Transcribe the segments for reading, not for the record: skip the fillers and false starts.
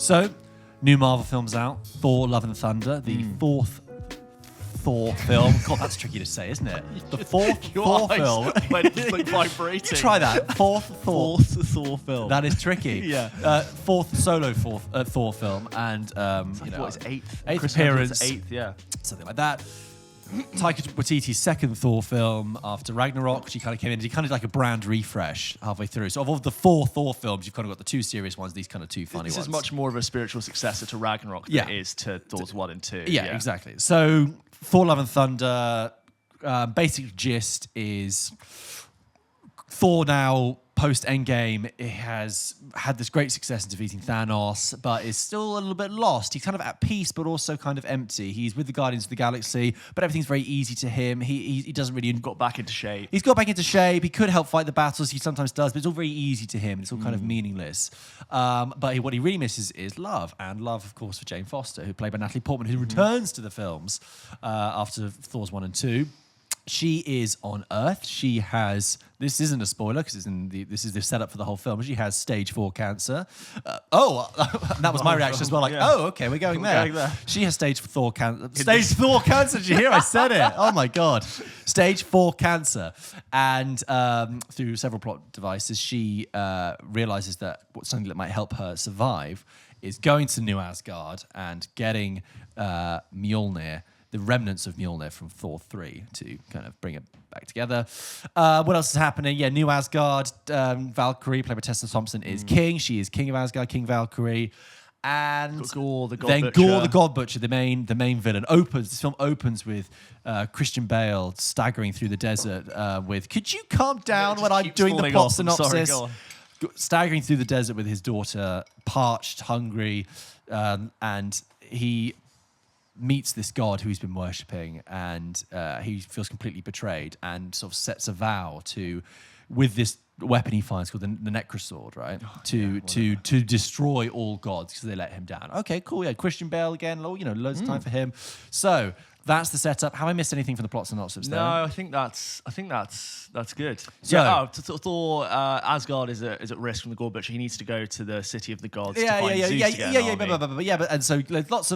So, new Marvel films out. Thor: Love and Thunder, the fourth Thor film. God, that's tricky to say, isn't it? The fourth Thor film. It's like vibrating. Try that. Fourth Thor film. That is tricky. Yeah. Fourth solo Thor film, and What is eighth? eighth Chris appearance, Hemsworth's eighth, yeah. something like that. Taika Waititi's second Thor film after Ragnarok, which he kind of came in. He kind of like a brand refresh halfway through. So of the four Thor films, you've kind of got the two serious ones, these kind of two funny ones. This is much more of a spiritual successor to Ragnarok than it is to Thor's 1 and 2. Yeah, exactly. So Thor: Love and Thunder, basic gist is Thor now, post-Endgame, it has had this great success in defeating Thanos, but is still a little bit lost. He's kind of at peace, but also kind of empty. He's with the Guardians of the Galaxy, but everything's very easy to him. He doesn't really... Got back into shape. He's got back into shape. He could help fight the battles. He sometimes does, but it's all very easy to him. It's all kind of meaningless. But what he really misses is love. And love, of course, for Jane Foster, who played by Natalie Portman, who returns to the films after Thor's 1 and 2. She is on Earth. She has... This isn't a spoiler because this is the setup for the whole film. She has stage 4 cancer. That was my reaction as well. Like, oh, okay, we're going there. She has stage 4 cancer. Stage 4 cancer. Did you hear? I said it. Oh my god. Stage 4 cancer, and through several plot devices, she realizes that something that might help her survive is going to New Asgard and getting Mjolnir, the remnants of Mjolnir from Thor 3 to kind of bring it back together. What else is happening? Yeah, New Asgard. Valkyrie, played by Tessa Thompson, is king. She is king of Asgard, King Valkyrie. And Gorr, the God then Butcher. Gorr, the God Butcher, the main villain, opens. This film opens with Christian Bale staggering through the desert with, could you calm down when I'm doing the plot synopsis? Sorry, staggering through the desert with his daughter, parched, hungry, and he meets this god who he's been worshipping, and he feels completely betrayed and sort of sets a vow to, with this weapon he finds called the Necrosword, right? To destroy all gods because they let him down. Okay, cool. Yeah, Christian Bale again. Loads of time for him. So that's the setup. Have I missed anything from the plot synopsis there? No, I think that's good. So, yeah, Thor, Asgard is at risk from the Gorr Butcher. He needs to go to the city of the gods to find Zeus to get an army. And so lots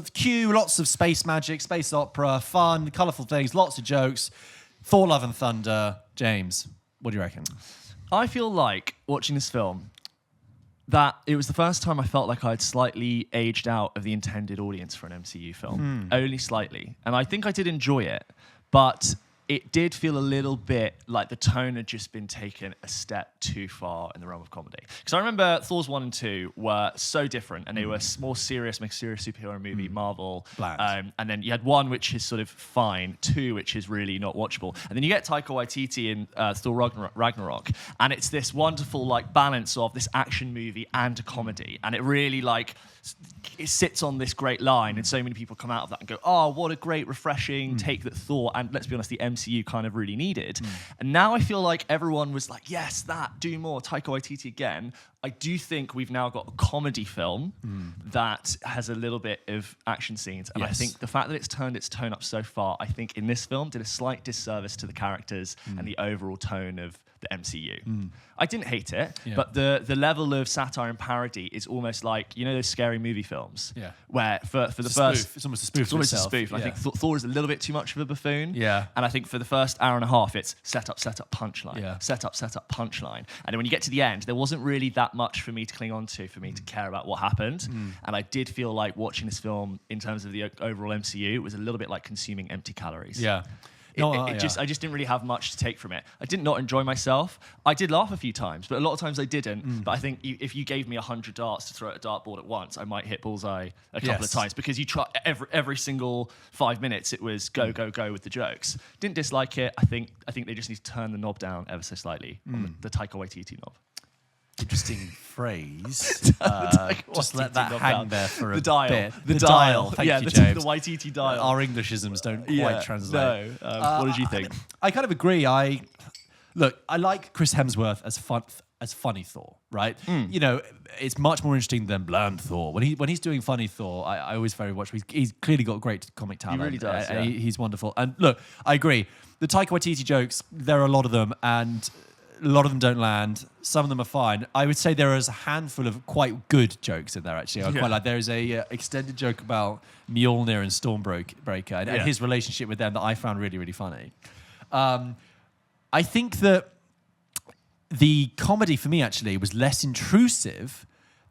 of space magic, space opera, fun, colourful things, lots of jokes. Thor: Love and Thunder. James, what do you reckon? I feel like watching this film that it was the first time I felt like I'd slightly aged out of the intended audience for an MCU film. Only slightly. And I think I did enjoy it, but it did feel a little bit like the tone had just been taken a step too far in the realm of comedy. Because I remember Thor's 1 and 2 were so different, and they were more serious superhero movie, Marvel. Bland. And then you had 1 which is sort of fine, 2 which is really not watchable. And then you get Taika Waititi in Thor Ragnarok, and it's this wonderful like balance of this action movie and a comedy. And it really it sits on this great line, and so many people come out of that and go, oh, what a great, refreshing take that Thor, and let's be honest, the MCU kind of really needed. And now I feel like everyone was like, yes, that, do more, Taika Waititi again. I do think we've now got a comedy film that has a little bit of action scenes, and I think the fact that it's turned its tone up so far, I think in this film did a slight disservice to the characters and the overall tone of the MCU. I didn't hate it, but the level of satire and parody is almost like, those scary movie films, where for the first... It's almost a spoof. It's almost a spoof. And I think Thor is a little bit too much of a buffoon. Yeah. And I think for the first hour and a half, it's set up, punchline. Yeah. Set up, punchline. And then when you get to the end, there wasn't really that much for me to cling on to, for me to care about what happened. And I did feel like watching this film, in terms of the overall MCU, it was a little bit like consuming empty calories. Yeah. I just didn't really have much to take from it. I did not enjoy myself. I did laugh a few times, but a lot of times I didn't. But I think if you gave me 100 darts to throw at a dartboard at once, I might hit bullseye a couple of times, because you try every single 5 minutes it was go with the jokes. Didn't dislike it. I think they just need to turn the knob down ever so slightly on the Taika Waititi knob. Interesting phrase. Just let that hang there for a bit. The dial. Thank you, the James. The Waititi dial. Our Englishisms don't quite translate. No. What did you think? I kind of agree. I like Chris Hemsworth as funny Thor, right? It's much more interesting than bland Thor. When he's doing funny Thor, I always very much. He's clearly got great comic talent. He really does. He's wonderful. And look, I agree. The Taika Waititi jokes, there are a lot of them, and A lot of them don't land. Some of them are fine. I would say there is a handful of quite good jokes in there, actually. I quite like. There is a extended joke about Mjolnir and Stormbreaker and his relationship with them that I found really, really funny. I think that the comedy for me, actually, was less intrusive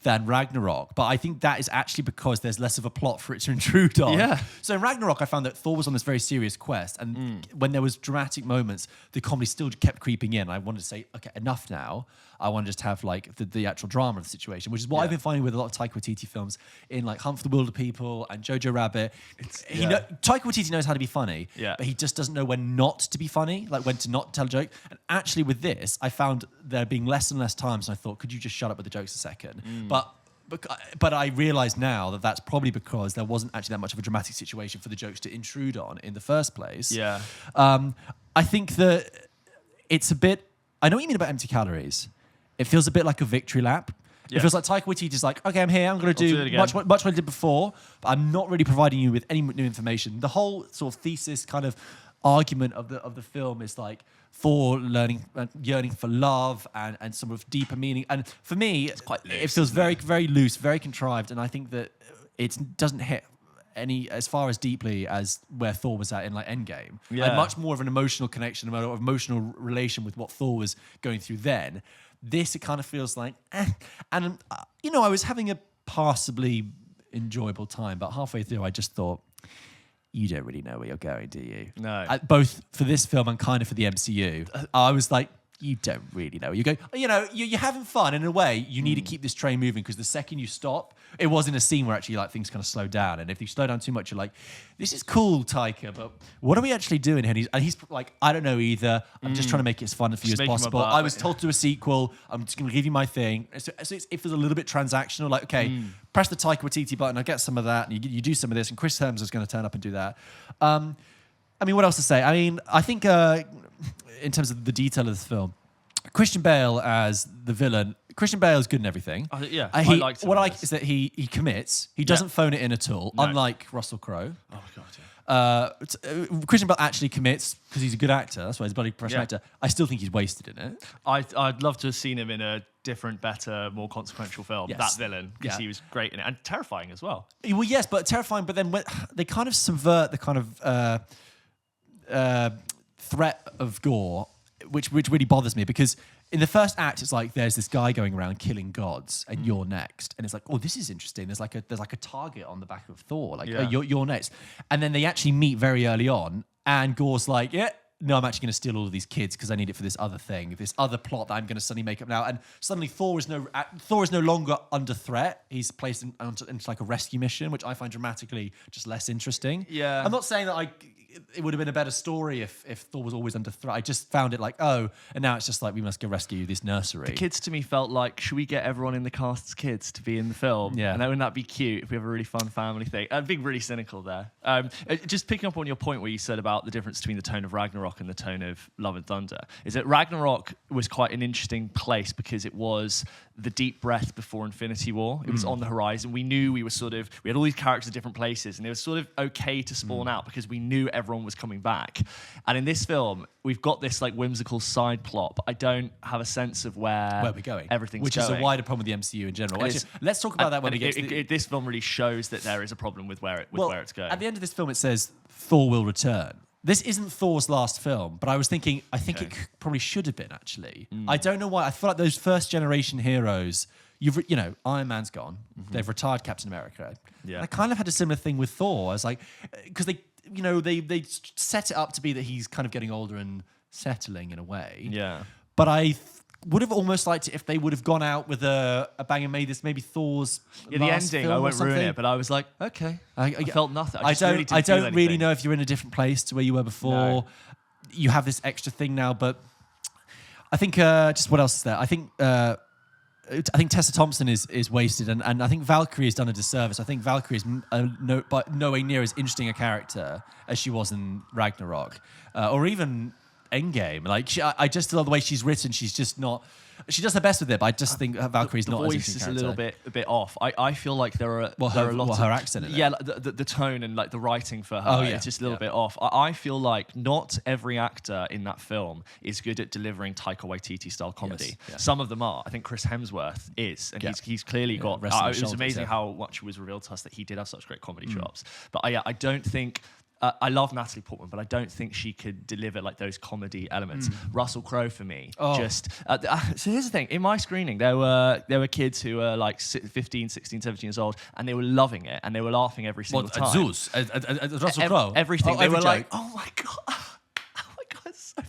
than Ragnarok, but I think that is actually because there's less of a plot for it to intrude on. Yeah. So in Ragnarok, I found that Thor was on this very serious quest, and when there was dramatic moments, the comedy still kept creeping in. I wanted to say, okay, enough now. I want to just have like the actual drama of the situation, which is what I've been finding with a lot of Taika Waititi films in like Hunt for the Wilder People and Jojo Rabbit. Taika Waititi knows how to be funny, but he just doesn't know when not to be funny, like when to not tell a joke. And actually with this, I found there being less and less times, and I thought, could you just shut up with the jokes a second? But I realise now that that's probably because there wasn't actually that much of a dramatic situation for the jokes to intrude on in the first place. Yeah. I think that it's a bit... I know what you mean about empty calories. It feels a bit like a victory lap. It feels like Taika Waititi's like, okay, I'm here. I'm going to do much what I did before, but I'm not really providing you with any new information. The whole sort of thesis kind of argument of the film is like Thor yearning for love and some of deeper meaning. And for me, it's quite loose, it feels very, very loose, very contrived. And I think that it doesn't hit any as far as deeply as where Thor was at in like Endgame. I had much more of an emotional connection, an emotional relation with what Thor was going through then. This, it kind of feels like, And, I was having a passably enjoyable time, but halfway through, I just thought, you don't really know where you're going, do you? No. Both for this film and kind of for the MCU. I was like, you don't really know. You go, you're having fun. In a way, you need to keep this train moving because the second you stop, it was in a scene where actually like things kind of slow down. And if you slow down too much, you're like, this is cool, Taika, but what are we actually doing here? And he's like, I don't know either. I'm just trying to make it as fun for you as possible. I was told to do a sequel. I'm just going to give you my thing. So it feels a little bit transactional. Like, okay, press the Taika Waititi button. I get some of that. And you do some of this. And Chris Hemsworth is going to turn up and do that. I mean, what else to say? I mean, I think in terms of the detail of this film, Christian Bale as the villain, Christian Bale is good in everything. I liked him. What I like is that he commits. He doesn't phone it in at all, unlike Russell Crowe. Oh, God, yeah. Christian Bale actually commits because he's a good actor. That's why he's a bloody professional actor. I still think he's wasted in it. I'd love to have seen him in a different, better, more consequential film, that villain, because he was great in it and terrifying as well. Well, yes, but terrifying. But then they kind of subvert the kind of threat of gore, which really bothers me because in the first act it's like there's this guy going around killing gods and you're next, and it's like, oh, this is interesting. There's like a target on the back of Thor, like you're next, and then they actually meet very early on, and Gore's like, no, I'm actually going to steal all of these kids because I need it for this other thing, this other plot that I'm going to suddenly make up now. And suddenly Thor is no longer under threat. He's placed into like a rescue mission, which I find dramatically just less interesting. Yeah, I'm not saying that it would have been a better story if Thor was always under threat. I just found it like, and now it's just like, we must go rescue this nursery. The kids to me felt like, should we get everyone in the cast's kids to be in the film? Yeah. And wouldn't that be cute if we have a really fun family thing? I'm being really cynical there. Just picking up on your point where you said about the difference between the tone of Ragnarok and the tone of Love and Thunder, is that Ragnarok was quite an interesting place because it was the deep breath before Infinity War. It was on the horizon. We knew we had all these characters at different places, and it was sort of okay to spawn out because we knew everyone was coming back. And in this film, we've got this like whimsical side plot, but I don't have a sense of where we're going. Everything's which going. is a wider problem with the MCU in general. Let's talk about that when we get to this film really shows that there is a problem with where it's going. At the end of this film, it says Thor will return. This isn't Thor's last film, but I was thinking, I think it probably should have been, actually. I don't know why. I feel like those first generation heroes, Iron Man's gone. They've retired Captain America. Yeah. And I kind of had a similar thing with Thor. I was like, because they set it up to be that he's kind of getting older and settling in a way. Yeah. But I would have almost liked it if they would have gone out with a bang and made this maybe Thor's the last ending. film I won't ruin something. it, but I was like, okay. I felt nothing. I don't really know if if you're in a different place to where you were before. No. You have this extra thing now, but I think just what else is there? I think Tessa Thompson is wasted, and I think Valkyrie has done a disservice. I think Valkyrie is nowhere near as interesting a character as she was in Ragnarok, or even Endgame. Like I just love the way she's written. She's just not. She does her best with it, but I just think Valkyrie's the not voice as is interesting a a bit off. I feel like there are a lot of her accent in it. Yeah, like the tone and like the writing for her. Oh, yeah. It's just a little bit off. I feel like not every actor in that film is good at delivering Taika Waititi style comedy. Yes, yeah. Some of them are. I think Chris Hemsworth is, and he's clearly got. rest on his It was shoulders, amazing how much was revealed to us that he did have such great comedy chops. But I don't think. I love Natalie Portman, but I don't think she could deliver like those comedy elements. Russell Crowe for me, just so here's the thing. In my screening, there were kids who were like 15, 16, 17 years old, and they were loving it, and they were laughing every single time. Zeus, Russell Crowe, Everything. They every were joke. like, oh my god. So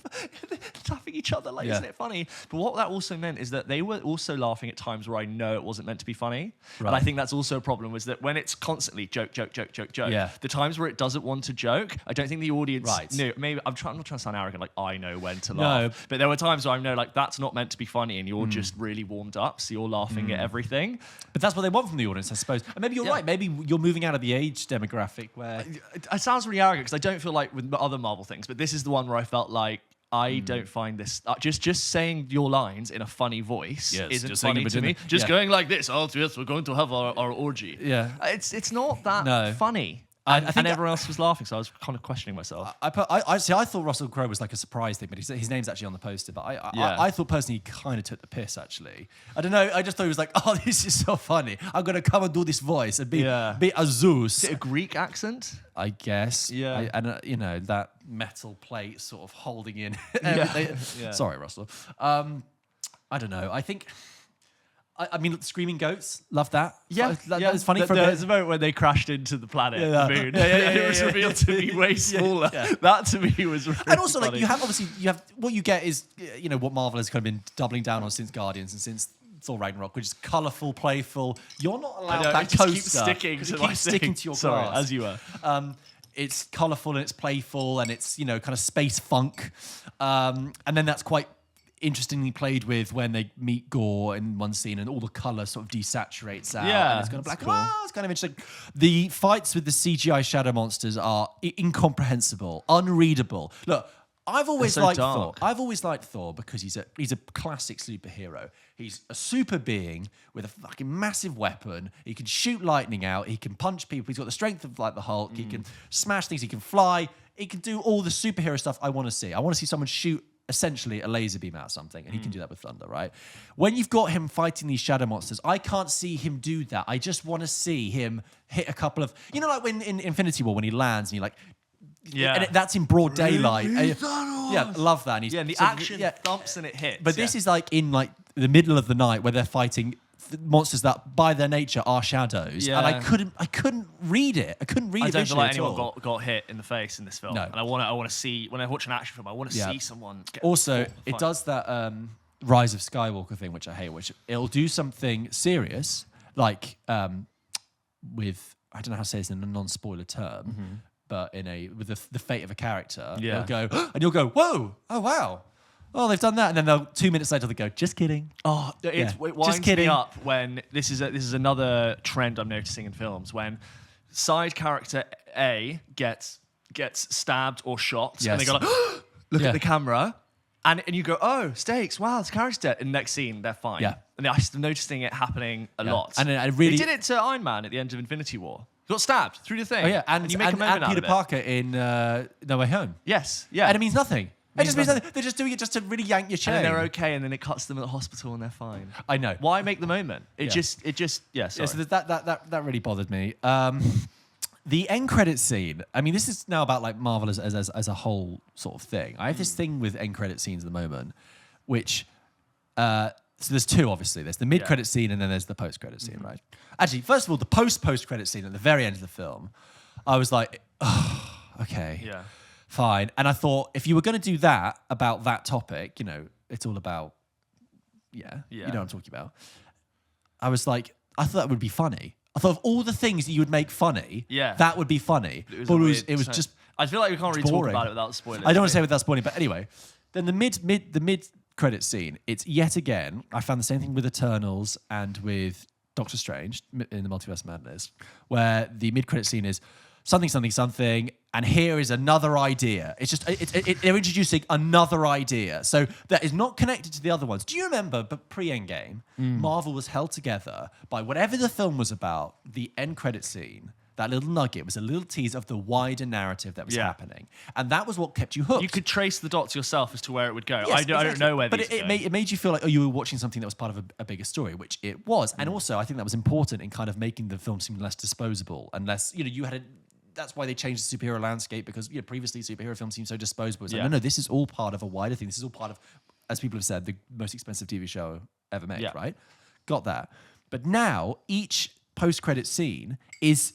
tapping each other like, isn't it funny? But what that also meant is that they were also laughing at times where I know it wasn't meant to be funny. Right. And I think that's also a problem, was that when it's constantly joke, the times where it doesn't want to joke, I don't think the audience knew. Maybe I'm not trying to sound arrogant, like I know when to laugh. But there were times where I know like that's not meant to be funny, and you're just really warmed up, so you're laughing at everything. But that's what they want from the audience, I suppose. And maybe you're right. Maybe you're moving out of the age demographic where It sounds really arrogant, because I don't feel like with other Marvel things, but this is the one where I felt like I don't find this just saying your lines in a funny voice isn't funny to me. Just going like this, oh yes, we're going to have our orgy. Yeah, it's not that funny. I think and everyone else was laughing, so I was kind of questioning myself. I thought Russell Crowe was like a surprise thing, but his name's actually on the poster. But I thought personally he kind of took the piss. Actually, I don't know. I just thought he was like, oh, this is so funny. I'm gonna come and do this voice and be a Zeus. Is it a Greek accent? I guess. Yeah. And you know, that metal plate sort of holding in everything. Yeah. Sorry, Russell. I don't know. I think. I mean, Screaming Goats, love that. Yeah, that was funny for a bit. There's a moment when they crashed into the planet, the moon. And it was revealed to be way smaller. That to me was really and also, funny. like, you have what you get is, you know, what Marvel has kind of been doubling down on since Guardians and since Thor Ragnarok, which is colourful, playful. You're not allowed that just coaster. keep sticking to my sticking to your Sorry, glass. as you were. It's colourful and it's playful and it's, you know, kind of space funk. And then that's quite interestingly played with when they meet Gore in one scene and all the colour sort of desaturates out. Yeah, And it's kind of black. cool. It's kind of interesting. The fights with the CGI shadow monsters are incomprehensible, unreadable. Look, I've always so liked dark. Thor. I've always liked Thor because he's a classic superhero. He's a super being with a fucking massive weapon. He can shoot lightning out. He can punch people. He's got the strength of like the Hulk. He can smash things. He can fly. He can do all the superhero stuff I want to see. I want to see someone shoot essentially a laser beam out of something, and he can do that with thunder, right? When you've got him fighting these shadow monsters, I can't see him do that. I just want to see him hit a couple of, you know, like when in Infinity War when he lands and he like, and that's in broad daylight. Yeah, love that. And he's, And the action thumps and it hits. But this is like in like the middle of the night where they're fighting monsters that by their nature are shadows, and I couldn't read it. I couldn't read it. I don't feel like visually at anyone all. got hit in the face in this film. No. And I want to see, when I watch an action film, I want to see someone get Also, full it fight. does that Rise of Skywalker thing, which I hate, which it'll do something serious, like with, I don't know how to say this in a non-spoiler term, but with the fate of a character, it'll go, and you'll go, whoa, oh wow. Oh, they've done that, and then they'll 2 minutes later they go, just kidding. Oh, it winds me up when this is another trend I'm noticing in films, when side character A gets stabbed or shot, and they go like, look at the camera, and you go, oh, stakes, wow, this character's dead. And next scene, they're fine. Yeah. And I'm noticing it happening a lot. And I really, they did it to Iron Man at the end of Infinity War. He got stabbed through the thing. Oh yeah, and you make a moment out Peter of it. Parker in No Way Home. Yes, yeah. And it means nothing. It just means nothing. They're just doing it just to really yank your chain. And they're okay, and then it cuts them at the hospital, and they're fine. I know. Why make the moment? It just, sorry. Yeah, so that really bothered me. The end credit scene. I mean, this is now about like Marvel as a whole sort of thing. I have this thing with end credit scenes at the moment, which so there's two obviously. There's the mid credit scene, and then there's the post credit scene, right? Actually, first of all, the post credit scene at the very end of the film, I was like, oh, okay. Yeah. Fine. And I thought, if you were going to do that about that topic, you know, it's all about, you know what I'm talking about. I was like, I thought that would be funny. I thought of all the things that you would make funny, that would be funny. It was just I feel like we can't really talk about it without spoilers. I don't want to say without spoiling, but anyway. Then the mid credit scene, it's yet again, I found the same thing with Eternals and with Doctor Strange in the Multiverse of Madness, where the mid credit scene is something, something, something, and here is another idea. It's just, they're introducing another idea. So that is not connected to the other ones. Do you remember, but pre-Endgame, Marvel was held together by whatever the film was about, the end credit scene, that little nugget was a little tease of the wider narrative that was happening. And that was what kept you hooked. You could trace the dots yourself as to where it would go. Yes, I don't know where but these go. it made you feel like you were watching something that was part of a bigger story, which it was. And also, I think that was important in kind of making the film seem less disposable and less, you had that's why they changed the superhero landscape, because previously superhero films seemed so disposable. It's like, no, this is all part of a wider thing. This is all part of, as people have said, the most expensive TV show ever made, right? Got that. But now each post-credit scene is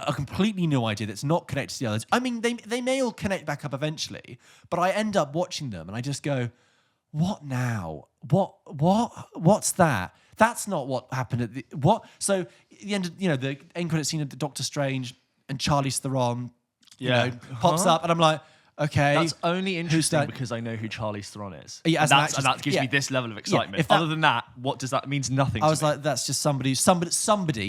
a completely new idea that's not connected to the others. I mean, they may all connect back up eventually, but I end up watching them and I just go, what now? What's that? That's not what happened at the what. So the end of, the end credit scene of the Doctor Strange and Charlize Theron, pops up, and I'm like, okay. That's only interesting because I know who Charlize Theron is. Yeah, and that gives me this level of excitement. Other than that, what does that means? Nothing. I was like, that's just somebody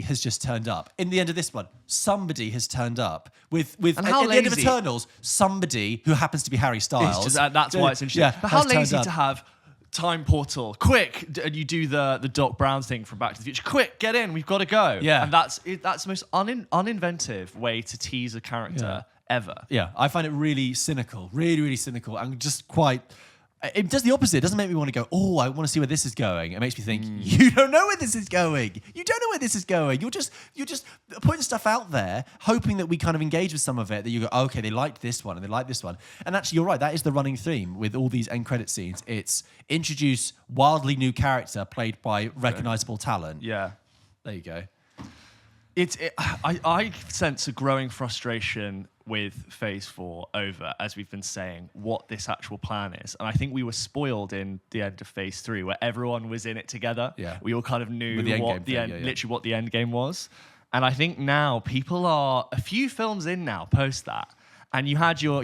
has just turned up. In the end of this one, somebody has turned up with and how at the end of Eternals, somebody who happens to be Harry Styles. That's why it's interesting. But how lazy to have time portal, quick, and you do the Doc Brown thing from Back to the Future. Quick, get in, we've got to go. Yeah, and that's the most uninventive way to tease a character ever. Yeah, I find it really cynical, really cynical, and just quite. It does the opposite. It doesn't make me want to go, oh, I want to see where this is going. It makes me think, you don't know where this is going. You don't know where this is going. You're just putting stuff out there, hoping that we kind of engage with some of it, that you go, oh, okay, they liked this one and they like this one. And actually, you're right. That is the running theme with all these end credit scenes. It's introduce wildly new character played by recognizable talent. Yeah. There you go. I sense a growing frustration with Phase 4 over, as we've been saying, what this actual plan is. And I think we were spoiled in the end of Phase 3, where everyone was in it together. Yeah. We all kind of knew literally what the end game was. And I think now people are a few films in now post that. And you had you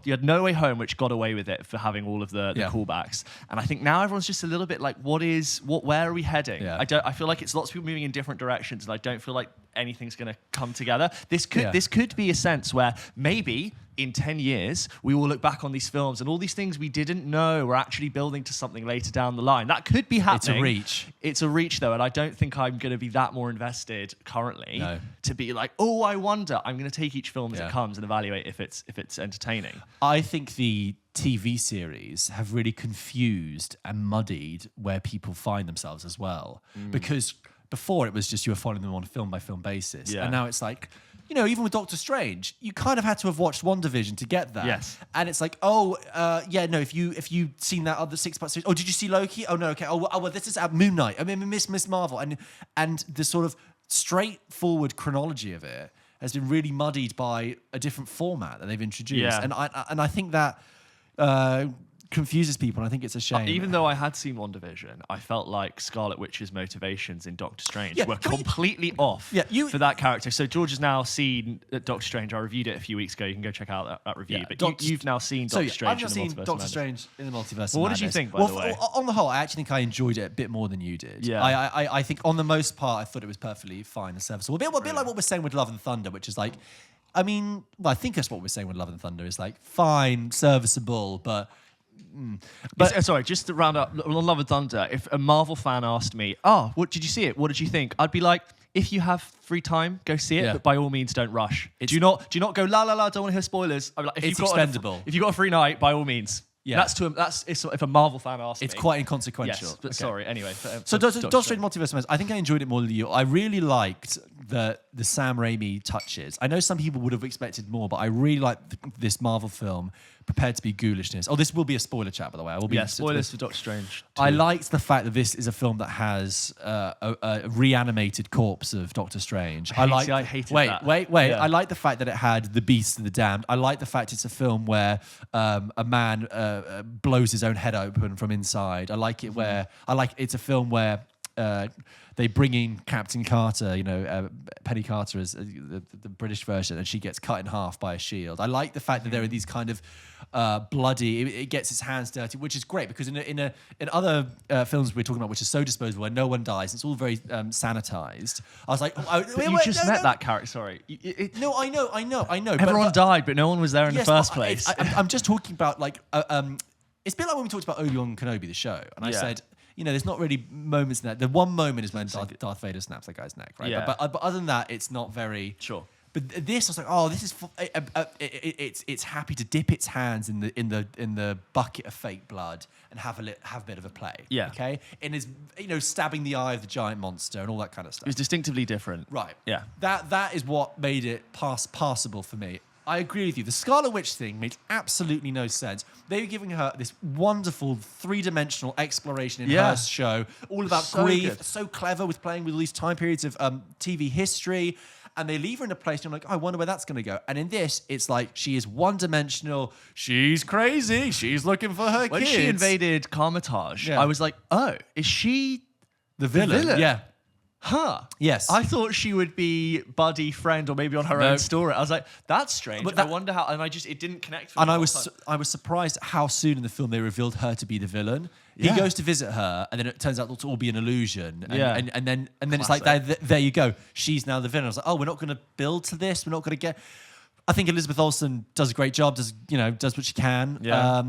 had No Way Home, which got away with it for having all of the callbacks. And I think now everyone's just a little bit like, where are we heading? Yeah. I feel like it's lots of people moving in different directions, and I don't feel like anything's going to come together. This could be a sense where maybe in 10 years we will look back on these films and all these things we didn't know were actually building to something later down the line. That could be happening. It's a reach though, and I don't think I'm going to be that more invested currently to be like, oh, I wonder. I'm going to take each film as it comes and evaluate if it's entertaining. I think the TV series have really confused and muddied where people find themselves as well. Because before it was just you were following them on a film by film basis. And now it's like, even with Doctor Strange, you kind of had to have watched WandaVision to get that. Yes. And it's like, if you've seen that other 6-part series, did you see Loki? Oh, no, okay. Oh, well, this is Moon Knight. I mean, Miss Marvel. And the sort of straightforward chronology of it has been really muddied by a different format that they've introduced. Yeah. And I think that confuses people, and I think it's a shame. Even though I had seen WandaVision, I felt like Scarlet Witch's motivations in Doctor Strange were completely off for that character. So George has now seen Doctor Strange. I reviewed it a few weeks ago. You can go check out that review. But you've now seen Doctor Strange I've in the Multiverse of seen Doctor Madness. Strange in the Multiverse of Madness. What did you think, by the way? On the whole, I actually think I enjoyed it a bit more than you did. Yeah. I think on the most part, I thought it was perfectly fine and serviceable. A bit like what we're saying with Love and Thunder, which is like, I think that's what we're saying with Love and Thunder is like fine, serviceable, but sorry, just to round up on Love and Thunder, if a Marvel fan asked me, what did you see it? What did you think? I'd be like, if you have free time, go see it, but by all means, don't rush. Do you not go la la la? Don't want to hear spoilers. I'd be like, it's expendable. If you've got a free night, by all means. Yeah, that's if a Marvel fan asks me. It's quite inconsequential. Yes, but sorry. Anyway, so Doctor Strange Multiverse of Madness, I think I enjoyed it more than you. I really liked the Sam Raimi touches. I know some people would have expected more, but I really liked this Marvel film prepared to be ghoulishness. Oh, this will be a spoiler chat, by the way. I will be spoilers for Doctor Strange too. I liked the fact that this is a film that has a reanimated corpse of Doctor Strange. I hated that. Wait. Yeah. I like the fact that it had the Beast and the Damned. I like the fact it's a film where a man blows his own head open from inside. I like it it's a film where they bring in Captain Carter, Penny Carter as the British version, and she gets cut in half by a shield. I like the fact that there are these kind of bloody. It gets its hands dirty, which is great because in other films we're talking about, which is so disposable, where no one dies, it's all very sanitized. I was like, you just met that character. Sorry. No, I know. Everyone died, but no one was there in the first place. I'm just talking about like. It's a bit like when we talked about Obi-Wan Kenobi, the show, and I said, there's not really moments in that. The one moment is when Darth Vader snaps that guy's neck, right? Yeah. But other than that, it's not very... Sure. But this, I was like, oh, this is... it's happy to dip its hands in the bucket of fake blood and have a bit of a play. Yeah. Okay? And is, stabbing the eye of the giant monster and all that kind of stuff. It was distinctively different. Right. Yeah. That is what made it passable for me. I agree with you. The Scarlet Witch thing makes absolutely no sense. They were giving her this wonderful three-dimensional exploration in her show, all about grief. Good. So clever with playing with all these time periods of TV history. And they leave her in a place, and you're like, oh, I wonder where that's going to go. And in this, it's like she is one-dimensional. She's crazy. She's looking for her kids. When she invaded Carmitage, I was like, oh, is she the villain? Yeah. Huh. Yes. I thought she would be buddy friend or maybe on her own story. I was like, that's strange. But I wonder how. And it didn't connect. And I was surprised how soon in the film they revealed her to be the villain. He goes to visit her, and then it turns out to all be an illusion. And then it's like there you go. She's now the villain. I was like, oh, we're not going to build to this. We're not going to get. I think Elizabeth Olsen does a great job. Does what she can. Yeah.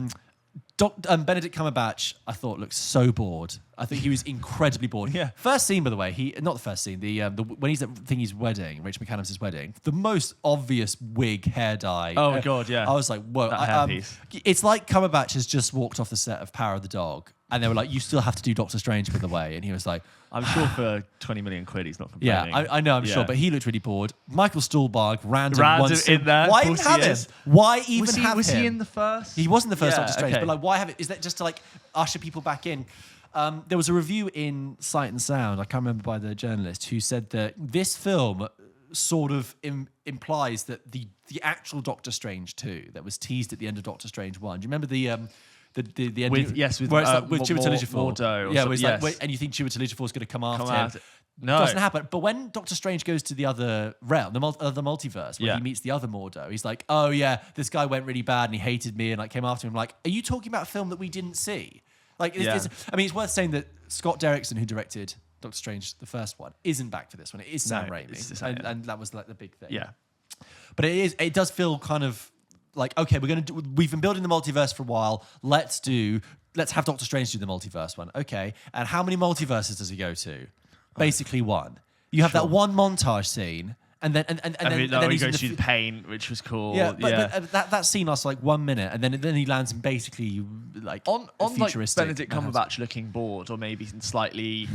Benedict Cumberbatch, I thought, looked so bored. I think he was incredibly bored. Yeah. First scene, by the way, not the first scene. The when he's at Thingy's wedding, Rachel McAdams' wedding, the most obvious wig, hair dye. Oh my god, yeah. I was like, whoa. That hairpiece. It's like Cumberbatch has just walked off the set of Power of the Dog, and they were like, you still have to do Doctor Strange, by the way, and he was like, I'm sure for 20 million quid he's not complaining. Yeah, I know, I'm sure, but he looked really bored. Michael Stuhlbarg, random in there. Why even have him? Why even have him? Was he in the first? He wasn't the first Doctor Strange, okay. but like, why have it? Is that just to like usher people back in? There was a review in Sight and Sound, I can't remember, by the journalist, who said that this film sort of implies that the actual Doctor Strange 2 that was teased at the end of Doctor Strange 1. Do you remember the end with Chiwetel Ejiofor? Mordo. Yeah, and you think Chiwetel Ejiofor is going to come after him. No. Doesn't happen. But when Doctor Strange goes to the other realm, the multiverse, when he meets the other Mordo, he's like, oh yeah, this guy went really bad and he hated me and like came after him. I'm like, are you talking about a film that we didn't see? Like, it's worth saying that Scott Derrickson, who directed Doctor Strange, the first one, isn't back for this one. It is Sam Raimi, and that was like the big thing. Yeah, but it does feel kind of like, okay, we've been building the multiverse for a while. Let's have Doctor Strange do the multiverse one. Okay, and how many multiverses does he go to? Basically one. You have that one montage scene. And then he goes through the pain, which was cool. Yeah, but that scene lasts like 1 minute, and then he lands in basically like on futuristic. Like Benedict Cumberbatch looking bored, or maybe slightly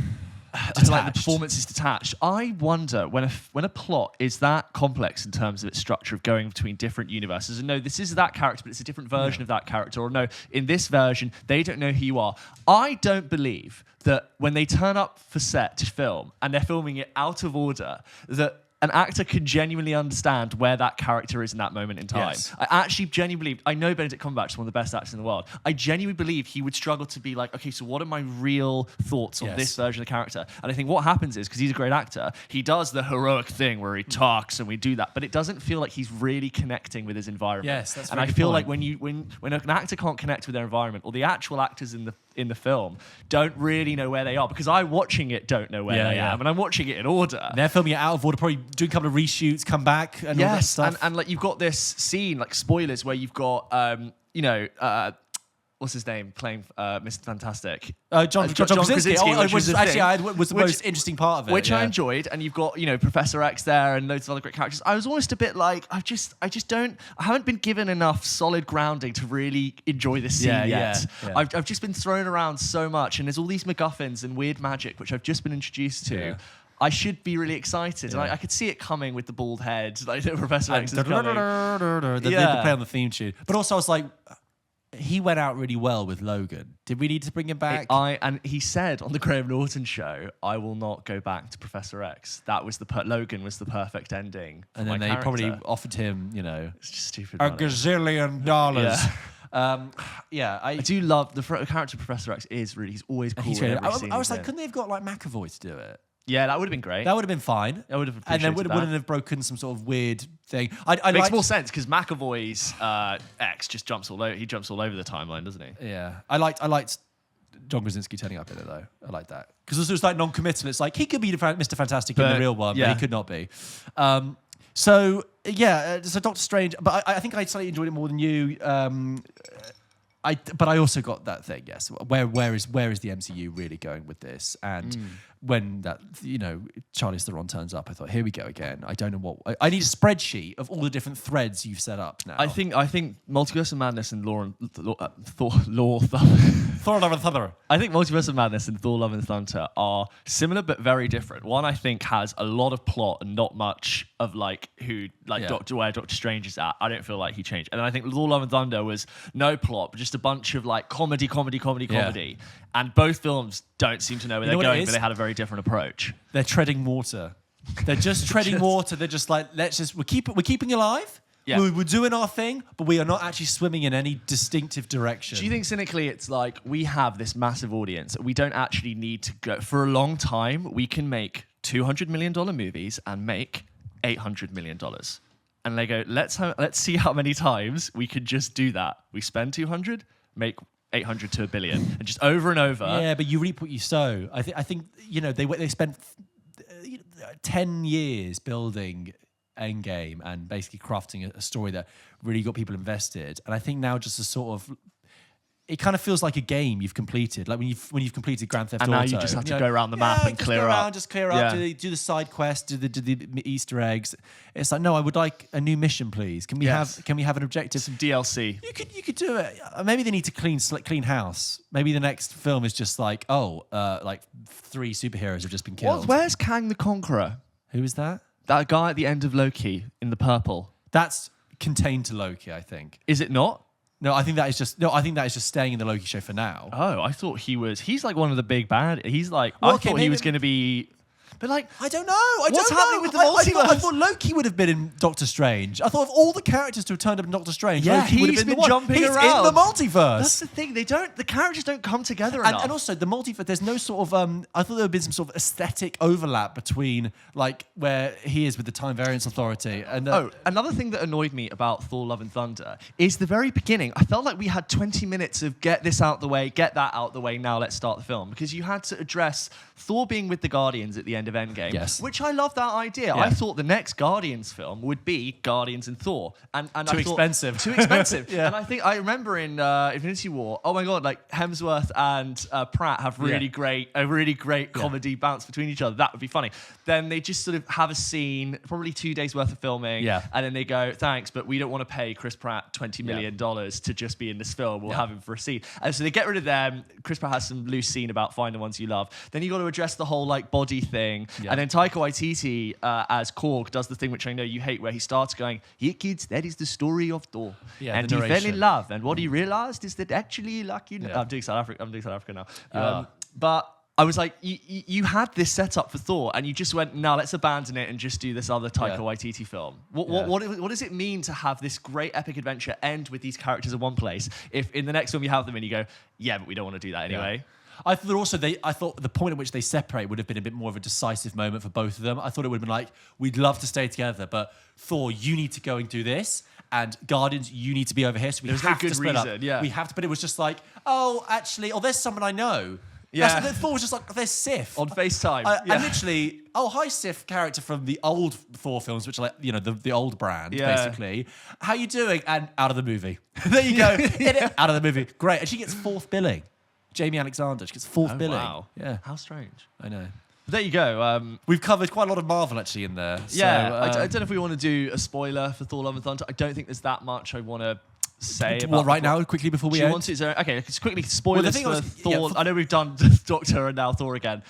like the performance is detached. I wonder when a plot is that complex in terms of its structure of going between different universes, and no, this is that character, but it's a different version of that character, or no, in this version they don't know who you are. I don't believe that when they turn up for set to film and they're filming it out of order, that an actor can genuinely understand where that character is in that moment in time. Yes. I actually genuinely believe, I know Benedict Cumberbatch is one of the best actors in the world. I genuinely believe he would struggle to be like, okay, so what are my real thoughts on this version of the character? And I think what happens is, because he's a great actor, he does the heroic thing where he talks and we do that, but it doesn't feel like he's really connecting with his environment. Yes, that's and I feel like when an actor can't connect with their environment, or the actual actors in the film don't really know where they are, because I watching it don't know where they am, and I'm watching it in order. And they're filming it out of order, probably doing a couple of reshoots, come back, and all that stuff. And like you've got this scene, like spoilers, where you've got what's his name playing Mr. Fantastic? John Krasinski. Which was the most interesting part of it, which I enjoyed. And you've got Professor X there and loads of other great characters. I was almost a bit like I haven't been given enough solid grounding to really enjoy this scene yet. Yeah. I've just been thrown around so much, and there's all these MacGuffins and weird magic which I've just been introduced to. Yeah. I should be really excited. And I could see it coming with the bald head, like Professor X is coming. They play on the theme tune. But also I was like, he went out really well with Logan. Did we need to bring him back? And he said on the Graham Norton show, I will not go back to Professor X. That was Logan was the perfect ending. And then they probably offered him, it's just stupid $1 gazillion. Yeah, I do love the character of Professor X. He's always cool. he's in great. every scene I was he's like, in. couldn't they have got like McAvoy to do it? Yeah, that would have been great. That would have been fine. I would have and then appreciated that. wouldn't have broken some sort of weird thing. I Makes liked, more sense because McAvoy's X just jumps all over. He jumps all over the timeline, doesn't he? Yeah, I liked John Krasinski turning up in it though. I like that because it was like non-committal. It's like he could be Mr. Fantastic in the real one, but he could not be. So Doctor Strange, but I think I slightly enjoyed it more than you. But I also got that thing. Yes, where is the MCU really going with this? And when that Charlize Theron turns up, I thought, here we go again. I don't know what I need a spreadsheet of all the different threads you've set up now. I think Multiverse of Madness and Thor Love and Thunder. I think Multiverse of Madness and Thor: Love and Thunder are similar but very different. One I think has a lot of plot and not much of where Doctor Strange is at. I don't feel like he changed. And then I think Thor: Love and Thunder was no plot, but just a bunch of like comedy. And both films don't seem to know where they're going, but they had a very different approach. They're treading water. They're just treading water. They're just like, we're keeping alive. Yeah. We're doing our thing, but we are not actually swimming in any distinctive direction. Do you think cynically it's like we have this massive audience, we don't actually need to go for a long time? We can make $200 million movies and make $800 million. And they go, let's see how many times we could just do that. We spend 200, make 800 to $1 billion, and just over and over. Yeah, but you reap what you sow. I think they spent 10 years building Endgame and basically crafting a story that really got people invested. And I think now just a sort of, it kind of feels like a game you've completed. Like when you've completed Grand Theft Auto. And now you just have to go around the map and clear up. Just clear up, do the side quests, do the Easter eggs. It's like, no, I would like a new mission, please. Can we have an objective? Some DLC. You could do it. Maybe they need to clean house. Maybe the next film is just like, like 3 superheroes have just been killed. Where's Kang the Conqueror? Who is that? That guy at the end of Loki in the purple. That's contained to Loki, I think. Is it not? No, I think that is just staying in the Loki show for now. Oh, I thought he's like one of the big bad. He's like, I thought he was going to be. But like, I don't know. What's happening with the multiverse? I thought Loki would have been in Doctor Strange. I thought of all the characters to have turned up in Doctor Strange, Loki would have been the one. Jumping He's around. in the multiverse. That's the thing. The characters don't come together enough. And also the multiverse. There's no sort of. I thought there would be some sort of aesthetic overlap between like where he is with the Time Variance Authority. And another thing that annoyed me about Thor: Love and Thunder is the very beginning. I felt like we had 20 minutes of get this out the way, get that out the way. Now let's start the film, because you had to address Thor being with the Guardians at the end of Endgame. Yes. Which I love that idea. Yeah. I thought the next Guardians film would be Guardians and Thor. And Too expensive. Yeah. And I think I remember in Infinity War, oh my God, like Hemsworth and Pratt have a really great comedy bounce between each other. That would be funny. Then they just sort of have a scene, probably 2 days worth of filming. Yeah. And then they go, thanks, but we don't want to pay Chris Pratt $20 million to just be in this film. We'll have him for a scene. And so they get rid of them. Chris Pratt has some loose scene about find the ones you love. Then you got to address the whole like body thing. Yeah. And then Taika Waititi as Korg does the thing which I know you hate, where he starts going, "Here kids, that is the story of Thor." Yeah, and he fell in love, and what he realized is that actually, like, I'm doing South Africa now. But I was like, you had this setup for Thor, and you just went, no, let's abandon it and just do this other Taika Waititi film. What does it mean to have this great epic adventure end with these characters in one place if in the next film you have them and you go, yeah, but we don't want to do that anyway? Yeah. I thought the point at which they separate would have been a bit more of a decisive moment for both of them. I thought it would have been like, we'd love to stay together, but Thor, you need to go and do this, and Guardians, you need to be over here. So we have to split up. Yeah. We have to. But it was just like, there's someone I know. Yeah. Thor was just like, there's Sif on FaceTime. And literally, hi Sif, character from the old Thor films, which are like, the old brand, basically. How you doing? And out of the movie. There you go. Out of the movie. Great. And she gets 4th billing. Jamie Alexander. She gets 4th billing. Wow. Yeah. How strange. I know. But there you go. We've covered quite a lot of Marvel actually in there. Yeah. So, I don't know if we want to do a spoiler for Thor: Love and Thunder. I don't think there's that much I want to say about right now, quickly before we do you end? want to? Okay, let's quickly spoilers for Thor. I know we've done Doctor and now Thor again.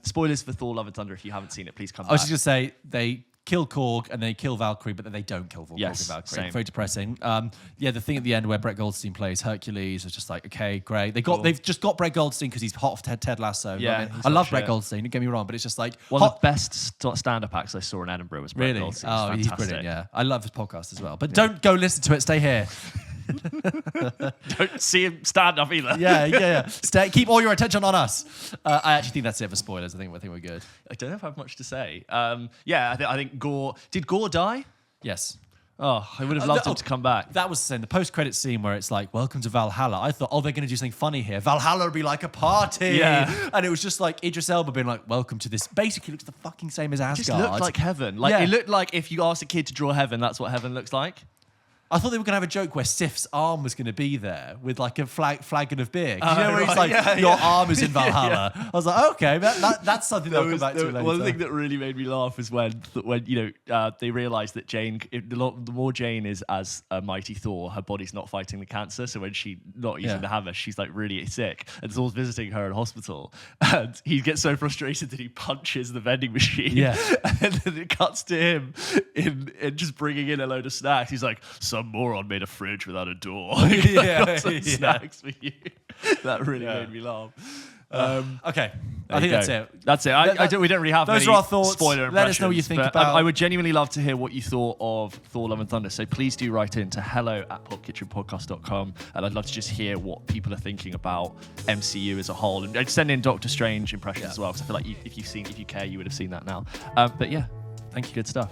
Spoilers for Thor: Love and Thunder. If you haven't seen it, please come back. I was just going to say they kill Korg and they kill Valkyrie, but then they don't kill Korg and Valkyrie. Same. Very depressing. The thing at the end where Brett Goldstein plays Hercules is just like, okay, great. They've just got Brett Goldstein because he's hot off Ted Lasso. Yeah, I love Brett Goldstein. Don't get me wrong, but it's just like one of the best stand-up acts I saw in Edinburgh was Brett Goldstein. He's brilliant. Yeah, I love his podcast as well. But don't go listen to it. Stay here. Don't see him stand up either. Yeah. Keep all your attention on us. I actually think that's it for spoilers. I think we're good. I don't know if I have much to say. I think Gore... Did Gore die? Yes. Oh, I would have loved him to come back. That was the same. The post-credit scene where it's like, welcome to Valhalla. I thought, they're going to do something funny here. Valhalla would be like a party. Yeah. And it was just like Idris Elba being like, welcome to this. Basically looks the fucking same as Asgard. It just looked like heaven. It looked like if you asked a kid to draw heaven, that's what heaven looks like. I thought they were going to have a joke where Sif's arm was going to be there with like a flagon of beer. You know where he's like, your arm is in Valhalla. I was like, okay, that's something they'll come back to later. One thing that really made me laugh was when they realised that Jane, the more Jane is as a mighty Thor, her body's not fighting the cancer. So when she's not using the hammer, she's like really sick. And Thor's visiting her in hospital. And he gets so frustrated that he punches the vending machine. Yeah. And then it cuts to him in just bringing in a load of snacks. He's like, some moron made a fridge without a door. Got some snacks for you. That really made me laugh. Okay, I think that's it. That's it. We don't really have those many are our thoughts. spoiler Let us know what you think but about. I would genuinely love to hear what you thought of Thor: Love and Thunder. So please do write in to hello@pulpkitchenpodcast.com, and I'd love to just hear what people are thinking about MCU as a whole, and I'd send in Doctor Strange impressions as well, because I feel like if you care, you would have seen that now. But yeah, thank you. Good stuff.